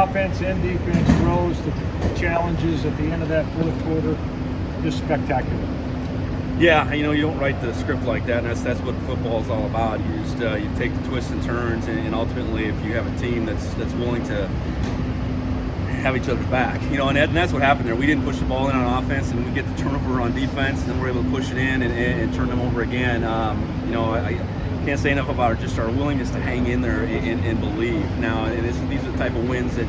offense and defense rose to challenges at the end of that fourth quarter. Just spectacular. Yeah, you don't write the script like that, and that's what football is all about. You just you take the twists and turns, and ultimately, if you have a team that's willing to have each other's back, and that's what happened there. We didn't push the ball in on offense, and we get the turnover on defense, and then we're able to push it in and turn them over again. I can't say enough about just our willingness to hang in there and believe. Now, these are the type of wins that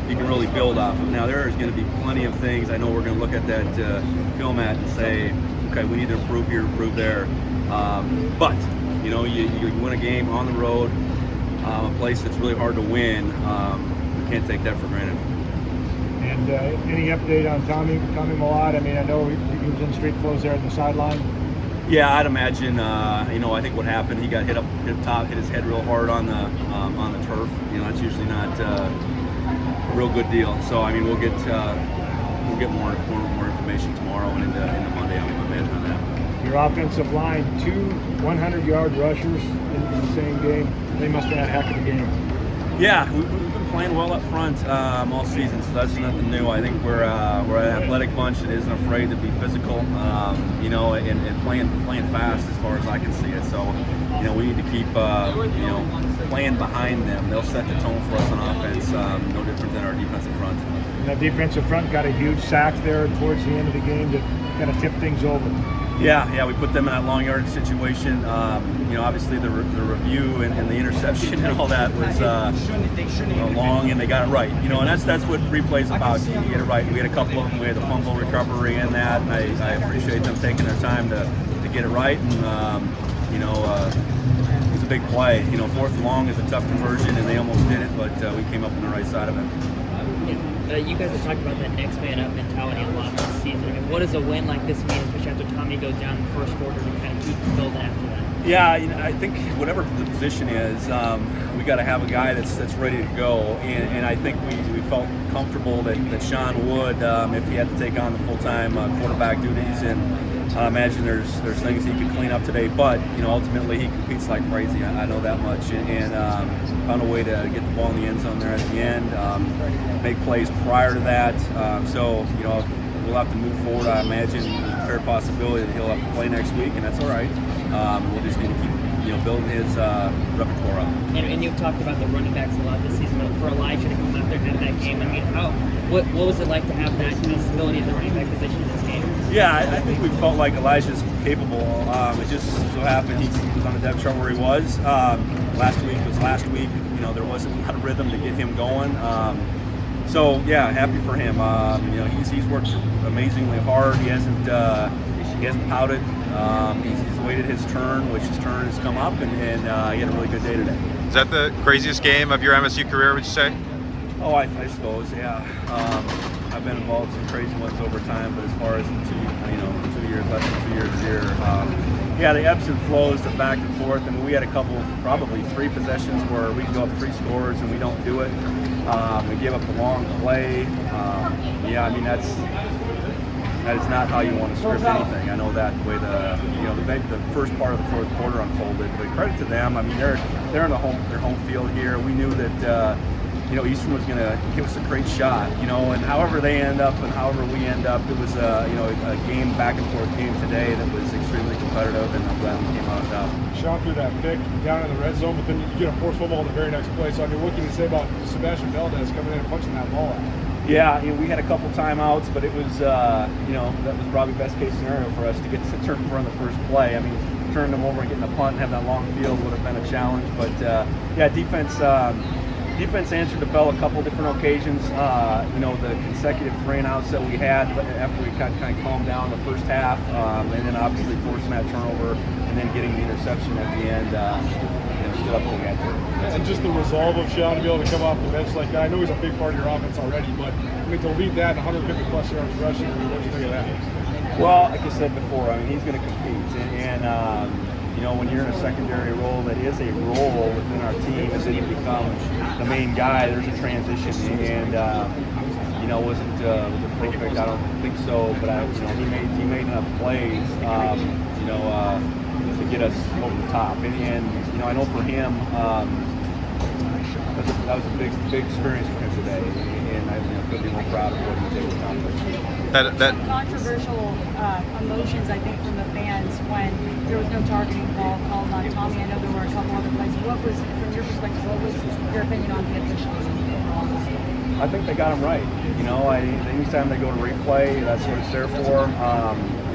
you can really build off of. Now, there is going to be plenty of things I know we're going to look at that film at and say, okay, we need to improve here, improve there. But you win a game on the road, a place that's really hard to win. We can't take that for granted. And any update on Tommy Millard? I mean, I know he was in street clothes there at the sideline. Yeah, I'd imagine. I think what happened, he got hit top, hit his head real hard on the turf. That's usually not a real good deal. So I mean, we'll get more information tomorrow and into Monday. I'll be my on that. Your offensive line, 2 100-yard rushers in the same game. They must have had a heck of a game. Yeah, we've been playing well up front all season, so that's nothing new. I think we're an athletic bunch that isn't afraid to be physical, and playing fast as far as I can see it. So, we need to keep playing behind them. They'll set the tone for us on offense, no different than our defensive front. And that defensive front got a huge sack there towards the end of the game that kind of tipped things over. Yeah, we put them in that long yardage situation. Obviously the review and the interception and all that was long, and they got it right. And that's what replay's about. You get it right. We had a couple of them. We had the fumble recovery in that, and I appreciate them taking their time to get it right. And it was a big play. 4th and long is a tough conversion, and they almost did it, but we came up on the right side of it. You guys have talked about that next man up mentality a lot this season. I mean, what does a win like this mean, especially after Tommy goes down in the first quarter, to kind of keep building after that? Yeah, I think whatever the position is, we got to have a guy that's ready to go. And I think we felt comfortable that Sean would, if he had to take on the full-time quarterback duties. And I imagine there's things he could clean up today. But ultimately he competes like crazy. I know that much. And found a way to get the ball in the end zone there at the end, make plays prior to that. So we'll have to move forward. I imagine a fair possibility that he'll have to play next week, and that's all right. We'll just need to keep building his repertoire up. And you've talked about the running backs a lot this season, but for Elijah to come out there and have that game, I mean, what was it like to have that kind of stability at the running back position in this game? Yeah, I think we felt like Elijah's capable. It just so happened he was on the depth chart where he was. Last week was last week. There wasn't a lot of rhythm to get him going. So yeah, happy for him. He's worked amazingly hard. He hasn't pouted. He's waited his turn, which his turn has come up, and he had a really good day today. Is that the craziest game of your MSU career, would you say? Oh, I suppose, yeah. I've been involved in some crazy ones over time, but as far as the 2 years, less than 2 years here, the ebbs and flows, the back and forth. I mean, we had a couple, probably 3 possessions where we can go up 3 scores and we don't do it. We give up the long play. That is not how you want to script anything. I know that the way the first part of the fourth quarter unfolded. But credit to them. I mean, they're in their home field here. We knew that Eastern was going to give us a great shot. And however they end up and however we end up, it was a game, back and forth game today that was extremely competitive, and I'm glad we came out on top. Sean threw that pick down in the red zone, but then you get a forced football in the very next play. So I mean, what can you say about Sebastian Valdez coming in and punching that ball out? Yeah, we had a couple timeouts, but it was, that was probably best case scenario for us to get to the turnover on the first play. I mean, turning them over and getting a punt and have that long field would have been a challenge. But defense answered the bell a couple different occasions. The consecutive 3-and-outs that we had after we kind of calmed down the first half, and then obviously forcing that turnover and then getting the interception at the end. Stood up when we had to. And just the resolve of Sean to be able to come off the bench like that. I know he's a big part of your offense already, but I mean, to lead that 150 plus yards rushing, what do you think of that? Well, like I said before, I mean, he's going to compete, and when you're in a secondary role that is a role within our team, and then you become the main guy, there's a transition, and was it perfect? I don't think so, but he made enough plays, to get us over the top, and I know for him, that was a big experience for him today. and I couldn't be more proud of what he's able to accomplish. That Controversial emotions, I think, from the fans when there was no targeting called on Tommy. I know there were a couple other plays. What was, from your perspective, what was your opinion on the officials overall? I think they got him right. Anytime they go to replay, that's what it's there for.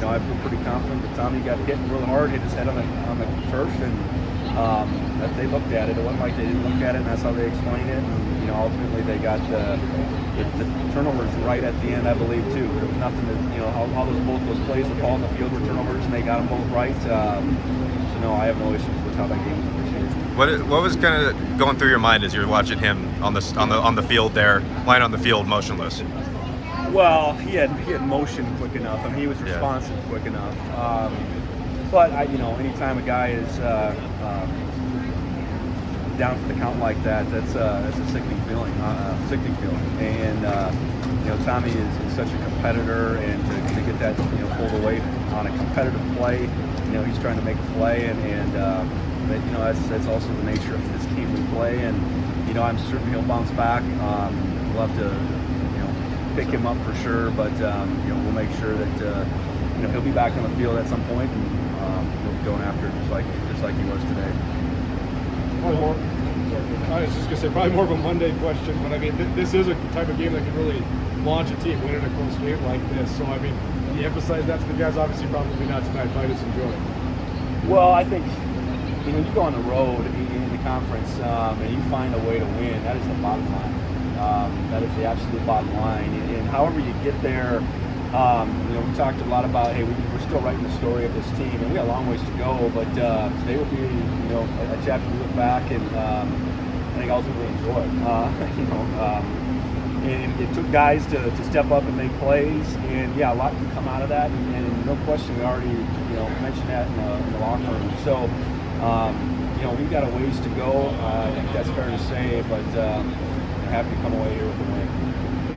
I feel pretty confident that Tommy got hit really hard, hit his head on the turf, and that they looked at it. It wasn't like they didn't look at it, and that's how they explained it. And, ultimately they got the turnovers right at the end, I believe, too. There was nothing that, both those plays were called in the field were turnovers, and they got them both right. So no, I have no issues with how that game was appreciated. what was kind of going through your mind as you were watching him on the field there, lying on the field motionless? Well, he had motion quick enough. I mean, he was responsive quick enough. But anytime a guy is down for the count like that, that's a sickening feeling. And Tommy is such a competitor, and to get that pulled away on a competitive play, he's trying to make a play, and that's also the nature of this game we play. And I'm certain he'll bounce back. We'll have to pick him up for sure, but we'll make sure that he'll be back on the field at some point, and he'll be going after it just like he was today. I was just gonna say probably more of a Monday question, but I mean this is a type of game that can really launch a team, winning a close game like this. So I mean, you emphasize that to the guys. Obviously, probably not tonight. Probably just enjoy it. Well, I think you go on the road in the conference and you find a way to win. That is the bottom line. That is the absolute bottom line. And however you get there, we talked a lot about, hey, we're still writing the story of this team, and we got a long ways to go. But today will be, a chapter we look back and I think ultimately enjoy. And it took guys to step up and make plays, and a lot can come out of that. And no question, we already mentioned that in the locker room. So we've got a ways to go. I think that's fair to say, but happy to come away here with a win.